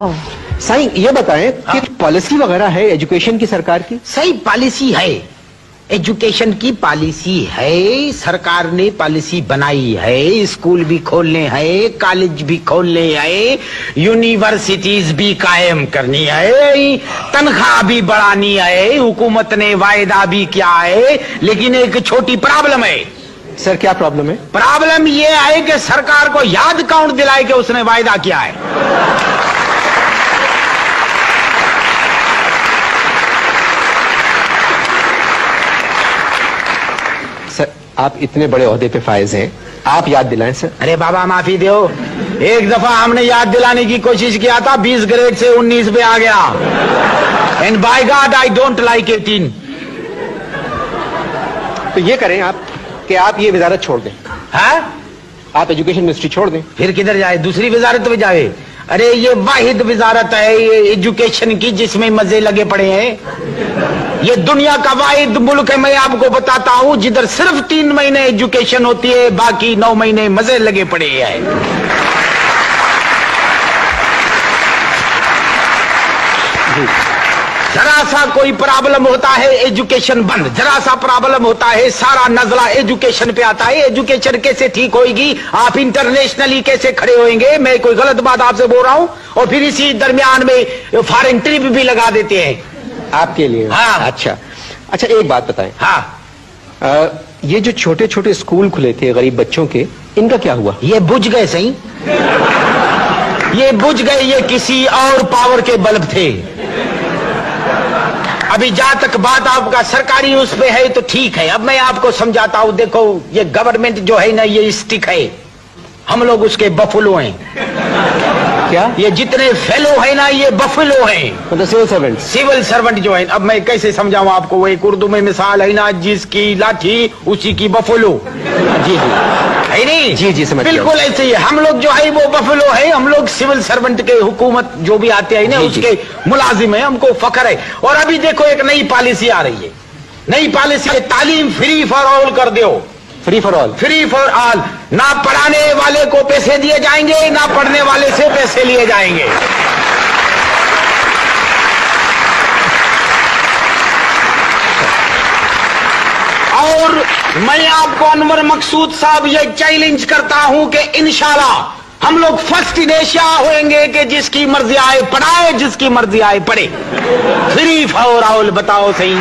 साईं ये बताएं कि पॉलिसी वगैरह है एजुकेशन की सरकार की? सही पॉलिसी है, एजुकेशन की पॉलिसी है, सरकार ने पॉलिसी बनाई है। स्कूल भी खोलने हैं, कॉलेज भी खोलने हैं, यूनिवर्सिटीज भी कायम करनी है, तनख्वाह भी बढ़ानी है, हुकूमत ने वायदा भी किया है। लेकिन एक छोटी प्रॉब्लम है। सर क्या प्रॉब्लम है? प्रॉब्लम यह है कि सरकार को याद कौन दिलाए कि उसने वायदा किया है। सर आप इतने बड़े ओहदे पे फायज हैं, आप याद दिलाएं सर। अरे बाबा माफी दो, एक दफा हमने याद दिलाने की कोशिश किया था, 20 ग्रेड से 19 पे आ गया। And by God I don't like 18। तो ये करें आप कि आप ये वजारत छोड़ दें। है? आप एजुकेशन मिनिस्ट्री छोड़ दें। फिर किधर जाए? दूसरी वजारत में जाए? अरे ये वाहिद वजारत है ये एजुकेशन की जिसमें मजे लगे पड़े हैं। ये दुनिया का वाहिद मुल्क है, मैं आपको बताता हूं, जिधर सिर्फ 3 महीने एजुकेशन होती है, बाकी 9 महीने मजे लगे पड़े हैं। जरा सा कोई प्रॉब्लम होता है एजुकेशन बंद, जरा सा प्रॉब्लम होता है सारा नजला एजुकेशन पे आता है। एजुकेशन कैसे ठीक होगी? आप इंटरनेशनली कैसे खड़े होंगे? मैं कोई गलत बात आपसे बोल रहा हूं? और फिर इसी दरमियान में फॉरेन ट्रिप भी लगा देते हैं आपके लिए। हाँ। अच्छा एक बात बताएं। हाँ, ये जो छोटे छोटे स्कूल खुले थे गरीब बच्चों के, इनका क्या हुआ? ये बुझ गए सही, ये बुझ गए, ये किसी और पावर के बल्ब थे। अभी जहां तक बात आपका सरकारी उस पे है तो ठीक है। अब मैं आपको समझाता हूं, देखो ये गवर्नमेंट जो है ना, ये स्टिक है, हम लोग उसके बफलो हैं। क्या? ये जितने फेलो है ना, ये बफलो हैं, मतलब सिविल सर्वेंट। सिविल सर्वेंट जो है। अब मैं कैसे समझाऊं आपको? वो एक उर्दू में मिसाल है ना, जिसकी लाठी उसी की बफलो। जी है नहीं? जी समझ गया। बिल्कुल ऐसे ही हम लोग जो है वो बफलो है, हम लोग सिविल सर्वेंट के, हुकूमत जो भी आते हैं ना उसके मुलाजिम है, हमको फख्र है। और अभी देखो एक नई पॉलिसी आ रही है, नई पॉलिसी है, तालीम फ्री फॉर ऑल कर दो। Free for all? Free for all, ना पढ़ाने वाले को पैसे दिए जाएंगे, ना पढ़ने वाले से पैसे लिए जाएंगे। और मैं आपको अनवर मकसूद साहब ये चैलेंज करता हूं कि इंशाल्लाह हम लोग फर्स्ट इन एशिया होंगे कि जिसकी मर्जी आए पढ़ाए, जिसकी मर्जी आए पढ़े। फ्री फॉर ऑल, बताओ सही।